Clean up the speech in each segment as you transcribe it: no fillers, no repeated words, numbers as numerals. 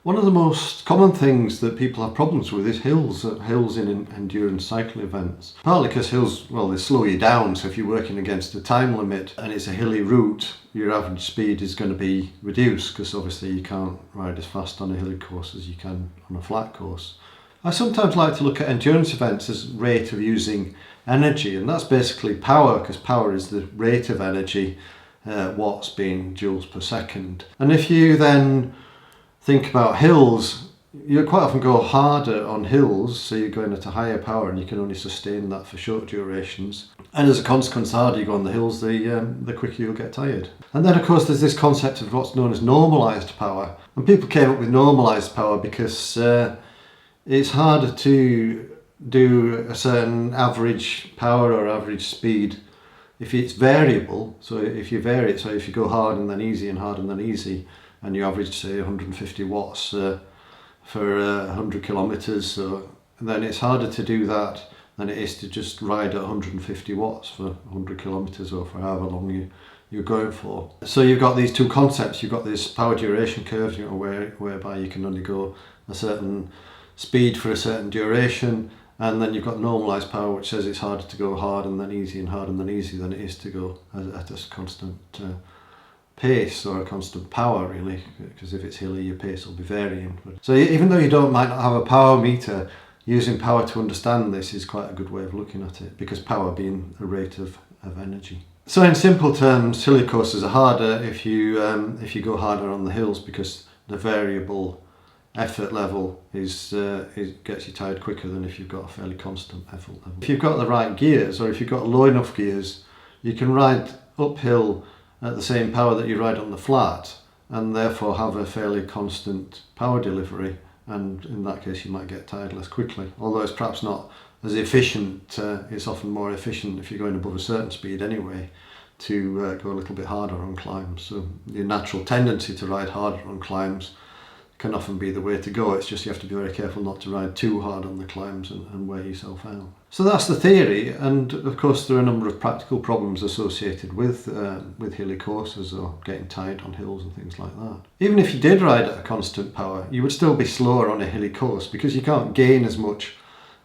One of the most common things that people have problems with is hills in endurance cycle events. Partly because hills, well, they slow you down, so if you're working against a time limit and it's a hilly route, your average speed is going to be reduced because obviously you can't ride as fast on a hilly course as you can on a flat course. I sometimes like to look at endurance events as rate of using energy, and that's basically power, because power is the rate of energy, watts being joules per second. And if you then think about hills, you quite often go harder on hills, so you're going at a higher power and you can only sustain that for short durations. And as a consequence, the harder you go on the hills, the quicker you'll get tired. And then of course there's this concept of what's known as normalised power. And people came up with normalised power because it's harder to do a certain average power or average speed if it's variable. So if you vary it, so if you go hard and then easy and hard and then easy, and you average say 150 watts for 100 kilometres, so then it's harder to do that than it is to just ride at 150 watts for 100 kilometres or for however long you're going for. So you've got these two concepts. You've got this power duration curve, whereby you can only go a certain speed for a certain duration, and then you've got normalised power, which says it's harder to go hard and then easy and hard and then easy than it is to go at a constant pace or a constant power, really, because if it's hilly your pace will be varying. So even though you might not have a power meter, using power to understand this is quite a good way of looking at it, because power being a rate of energy. So in simple terms, hilly courses are harder if you go harder on the hills, because the variable effort level gets you tired quicker than if you've got a fairly constant effort level. If you've got the right gears, or if you've got low enough gears, you can ride uphill at the same power that you ride on the flat, and therefore have a fairly constant power delivery, and in that case you might get tired less quickly. Although it's perhaps not as efficient, it's often more efficient if you're going above a certain speed anyway to go a little bit harder on climbs. So your natural tendency to ride harder on climbs can often be the way to go. It's just you have to be very careful not to ride too hard on the climbs and wear yourself out. So that's the theory, and of course there are a number of practical problems associated with hilly courses or getting tired on hills and things like that. Even if you did ride at a constant power, you would still be slower on a hilly course, because you can't gain as much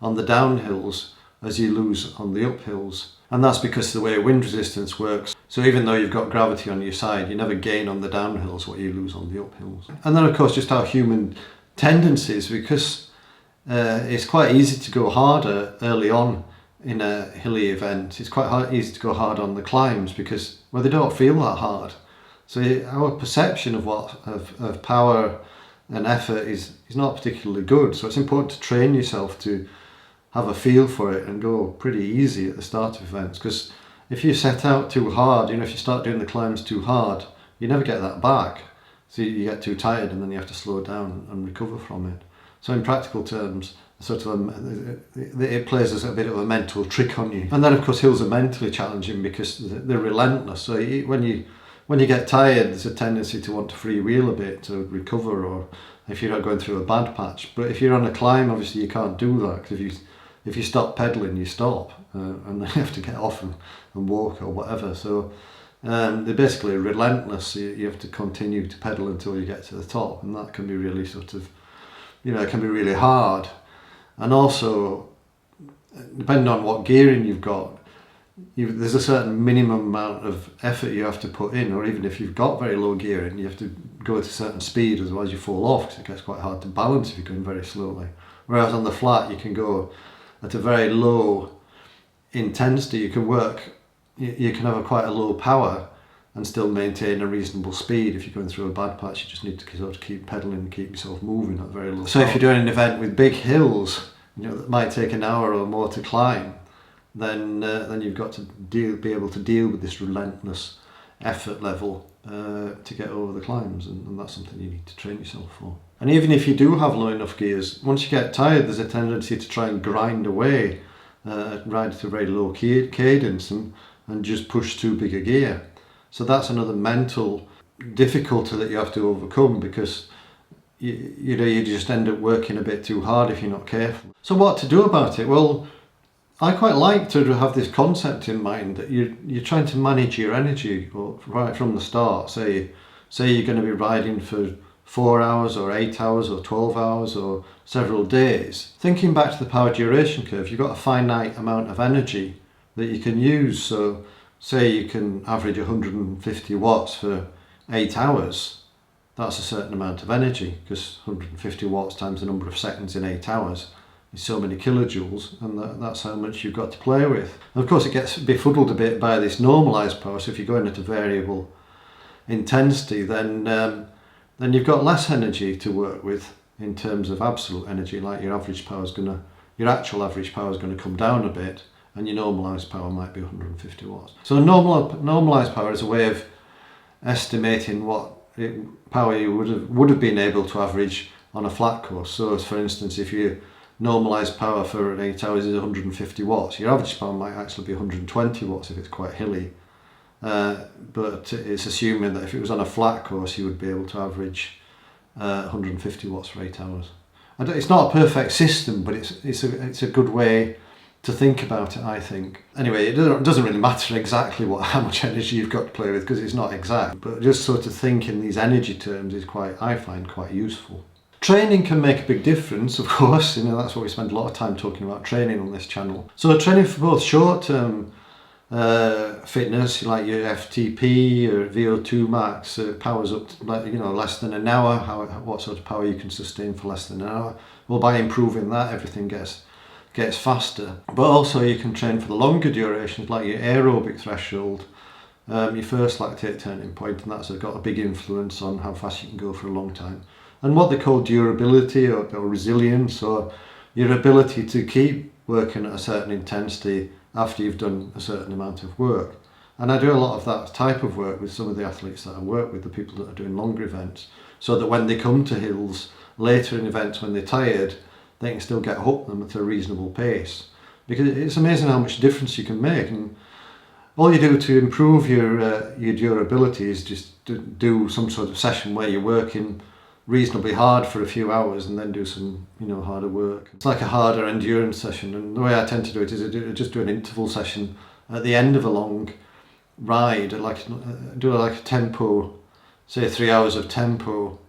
on the downhills as you lose on the uphills. And that's because the way wind resistance works. So even though you've got gravity on your side, you never gain on the downhills what you lose on the uphills. And then of course just our human tendencies, because it's quite easy to go harder early on in a hilly event. It's quite easy to go hard on the climbs because, well, they don't feel that hard. So our perception of power and effort is not particularly good. So it's important to train yourself to have a feel for it and go pretty easy at the start of events, because if you set out too hard, if you start doing the climbs too hard, you never get that back. So you get too tired and then you have to slow down and recover from it. So in practical terms, it plays a bit of a mental trick on you. And then of course hills are mentally challenging because they're relentless. So when you get tired, there's a tendency to want to freewheel a bit to recover, or if you're not going through a bad patch. But if you're on a climb, obviously you can't do that, because if you stop pedaling, you stop, and then you have to get off and walk or whatever. So they're basically relentless. You have to continue to pedal until you get to the top, and that can be really it can be really hard. And also, depending on what gearing you've got, there's a certain minimum amount of effort you have to put in, or even if you've got very low gearing, you have to go at a certain speed, otherwise you fall off, because it gets quite hard to balance if you're going very slowly. Whereas on the flat, you can go at a very low intensity. You can have quite a low power and still maintain a reasonable speed. If you're going through a bad patch, you just need to sort of keep pedaling and keep yourself moving at very low. So if you're doing an event with big hills, that might take an hour or more to climb, then you've got to be able to deal with this relentless effort level to get over the climbs, and that's something you need to train yourself for. And even if you do have low enough gears, once you get tired, there's a tendency to try and grind away, ride at a very low cadence and just push too big a gear. So that's another mental difficulty that you have to overcome, because you just end up working a bit too hard if you're not careful. So what to do about it? Well, I quite like to have this concept in mind that you're trying to manage your energy right from the start. Say you're going to be riding for 4 hours or 8 hours or 12 hours or several days. Thinking back to the power duration curve, you've got a finite amount of energy that you can use. So say you can average 150 watts for 8 hours, that's a certain amount of energy, because 150 watts times the number of seconds in 8 hours is so many kilojoules, and that's how much you've got to play with. And of course it gets befuddled a bit by this normalised power, so if you're going at a variable intensity, then you've got less energy to work with in terms of absolute energy. Like your actual average power is going to come down a bit, and your normalised power might be 150 watts. So normalised power is a way of estimating what power you would have been able to average on a flat course. So for instance, if your normalised power for 8 hours is 150 watts, your average power might actually be 120 watts if it's quite hilly. But it's assuming that if it was on a flat course, you would be able to average 150 watts for 8 hours. It's not a perfect system, but it's a good way to think about it, I think. Anyway, it doesn't really matter exactly how much energy you've got to play with, because it's not exact. But just sort of think in these energy terms is I find quite useful. Training can make a big difference, of course. That's what we spend a lot of time talking about, training on this channel. So training for both short-term fitness, like your FTP or VO2 max, powers up to less than an hour, what sort of power you can sustain for less than an hour. Well, by improving that, everything gets faster. But also you can train for the longer durations, like your aerobic threshold, your first lactate turning point, and that's got a big influence on how fast you can go for a long time. And what they call durability or resilience, or your ability to keep working at a certain intensity after you've done a certain amount of work. And I do a lot of that type of work with some of the athletes that I work with, the people that are doing longer events, so that when they come to hills later in events when they're tired, they can still get up them at a reasonable pace. Because it's amazing how much difference you can make, and all you do to improve your durability is just do some sort of session where you're working reasonably hard for a few hours and then do some harder work. It's like a harder endurance session, and the way I tend to do it is I just do an interval session at the end of a long ride, do a tempo, say 3 hours of tempo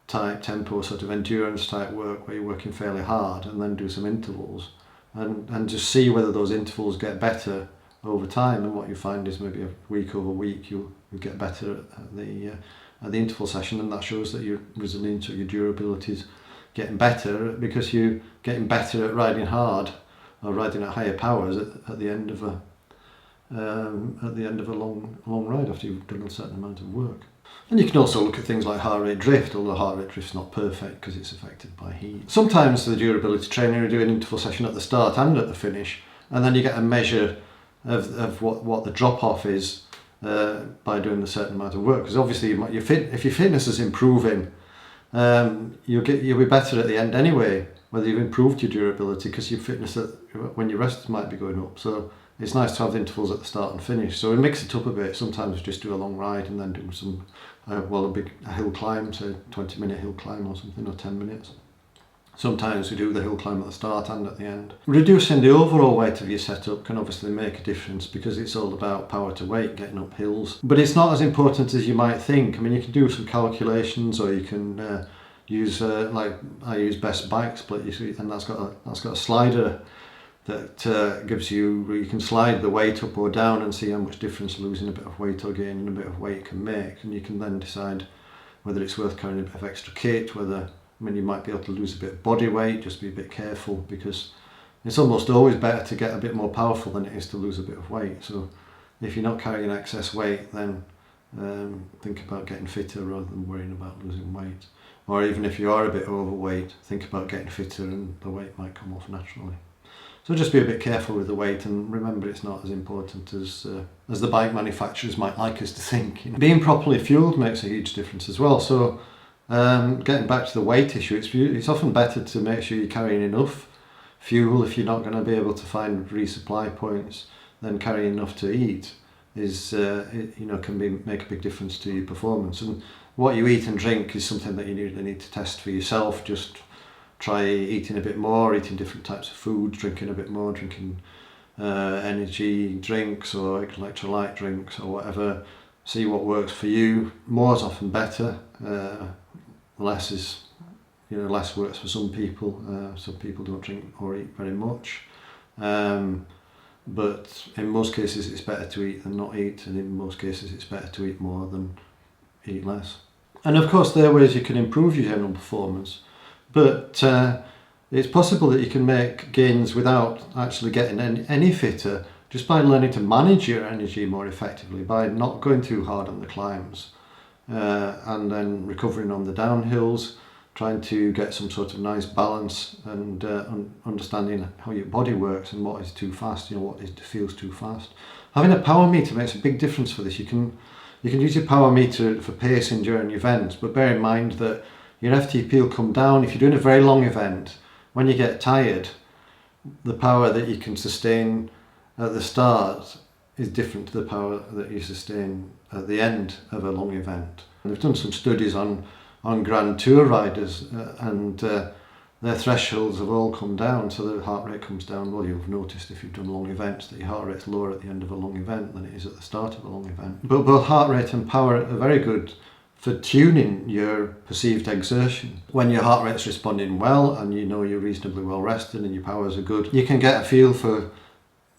sort of endurance type work where you're working fairly hard, and then do some intervals and just see whether those intervals get better over time. And what you find is maybe week over week you'll get better at the interval session, and that shows that your resilience or your durability is getting better, because you're getting better at riding hard or riding at higher powers at the end of a long ride after you've done a certain amount of work. And you can also look at things like heart rate drift, although heart rate drift's not perfect because it's affected by heat. Sometimes the durability training, you do an interval session at the start and at the finish, and then you get a measure of what the drop-off is by doing a certain amount of work. Because obviously if your fitness is improving, you'll be better at the end anyway, whether you've improved your durability, because your fitness when you rest might be going up. So it's nice to have the intervals at the start and finish. So we mix it up a bit. Sometimes we just do a long ride and then do some a hill climb, say 20-minute hill climb or something, or 10 minutes. Sometimes we do the hill climb at the start and at the end. Reducing the overall weight of your setup can obviously make a difference, because it's all about power to weight, getting up hills. But it's not as important as you might think. I mean, you can do some calculations, or you can use like I use Best Bike Split, you see, and that's got a slider that gives you can slide the weight up or down and see how much difference losing a bit of weight or gaining a bit of weight can make. And you can then decide whether it's worth carrying a bit of extra kit, you might be able to lose a bit of body weight. Just be a bit careful, because it's almost always better to get a bit more powerful than it is to lose a bit of weight. So if you're not carrying excess weight, then think about getting fitter rather than worrying about losing weight. Or even if you are a bit overweight, think about getting fitter and the weight might come off naturally. So just be a bit careful with the weight, and remember it's not as important as the bike manufacturers might like us to think. Being properly fueled makes a huge difference as well. So getting back to the weight issue, it's often better to make sure you're carrying enough fuel if you're not going to be able to find resupply points. Then carrying enough to eat can make a big difference to your performance. And what you eat and drink is something that you need to test for yourself. Just try eating a bit more, eating different types of foods, drinking a bit more, drinking energy drinks or electrolyte drinks or whatever. See what works for you. More is often better. less is, less works for some people. Some people don't drink or eat very much. But in most cases it's better to eat than not eat, and in most cases it's better to eat more than eat less. And of course there are ways you can improve your general performance, but it's possible that you can make gains without actually getting any fitter, just by learning to manage your energy more effectively, by not going too hard on the climbs, and then recovering on the downhills, trying to get some sort of nice balance, and understanding how your body works and what is too fast, what feels too fast. Having a power meter makes a big difference for this. You can use your power meter for pacing during events, but bear in mind that your FTP will come down. If you're doing a very long event, when you get tired, the power that you can sustain at the start is different to the power that you sustain at the end of a long event. And they've done some studies on Grand Tour riders, and their thresholds have all come down, so the heart rate comes down. Well, you've noticed if you've done long events that your heart rate's lower at the end of a long event than it is at the start of a long event. But both heart rate and power are very good for tuning your perceived exertion. When your heart rate's responding well and you're reasonably well rested and your powers are good, you can get a feel for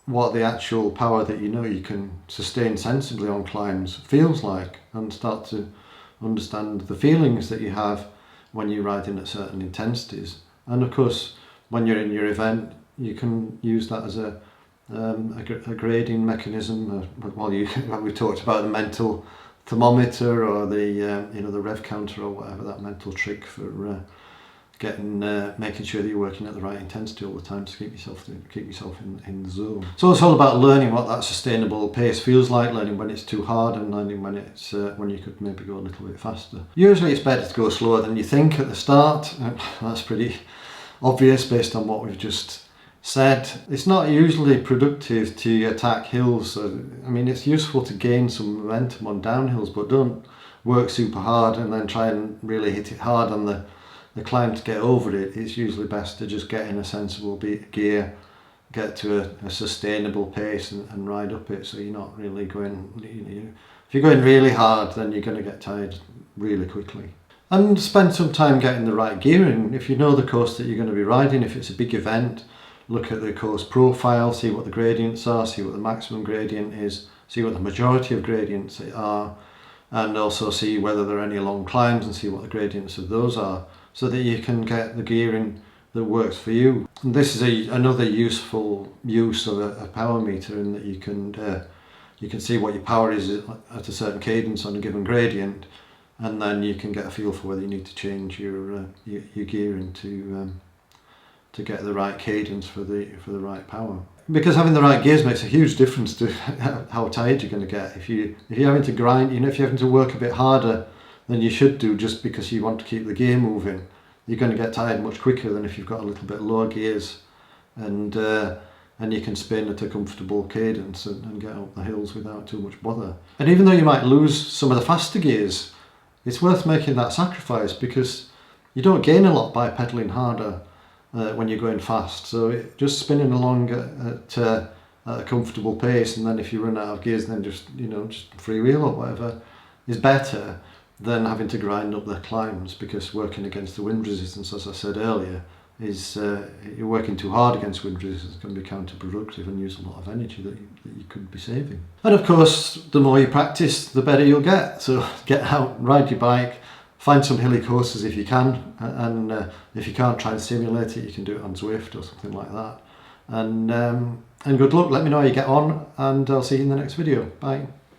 what the actual power that you can sustain sensibly on climbs feels like, and start to understand the feelings that you have when you're riding at certain intensities. And of course, when you're in your event, you can use that as a grading mechanism. We talked about the mental thermometer, or the rev counter, or whatever, that mental trick for making sure that you're working at the right intensity all the time to keep yourself in the zone. So it's all about learning what that sustainable pace feels like, learning when it's too hard, and learning when it's when you could maybe go a little bit faster. Usually it's better to go slower than you think at the start. That's pretty obvious based on what we've just said. It's not usually productive to attack hills. It's useful to gain some momentum on downhills, but don't work super hard and then try and really hit it hard on the climb to get over it. It's usually best to just get in a sensible gear, get to a sustainable pace, and ride up it, so you're not really going, if you're going really hard, then you're going to get tired really quickly. And spend some time getting the right gearing. If you know the course that you're going to be riding, if it's a big event, look at the course profile, see what the gradients are, see what the maximum gradient is, see what the majority of gradients are, and also see whether there are any long climbs and see what the gradients of those are, so that you can get the gearing that works for you. And this is another useful use of a power meter, in that you can see what your power is at a certain cadence on a given gradient, and then you can get a feel for whether you need to change your gearing to get the right cadence for the right power. Because having the right gears makes a huge difference to how tired you're going to get. If you're having to grind, if you're having to work a bit harder than you should do just because you want to keep the gear moving, you're going to get tired much quicker than if you've got a little bit lower gears, and you can spin at a comfortable cadence and get up the hills without too much bother. And even though you might lose some of the faster gears, it's worth making that sacrifice, because you don't gain a lot by pedalling harder when you're going fast. So just spinning along at a comfortable pace, and then if you run out of gears, then just freewheel or whatever, is better than having to grind up the climbs, because working against the wind resistance, as I said earlier, is you're working too hard against wind resistance, can be counterproductive and use a lot of energy that you could be saving. And of course, the more you practice, the better you'll get. So get out, ride your bike, find some hilly courses if you can, and if you can't, try and simulate it. You can do it on Zwift or something like that. And good luck. Let me know how you get on, and I'll see you in the next video. Bye.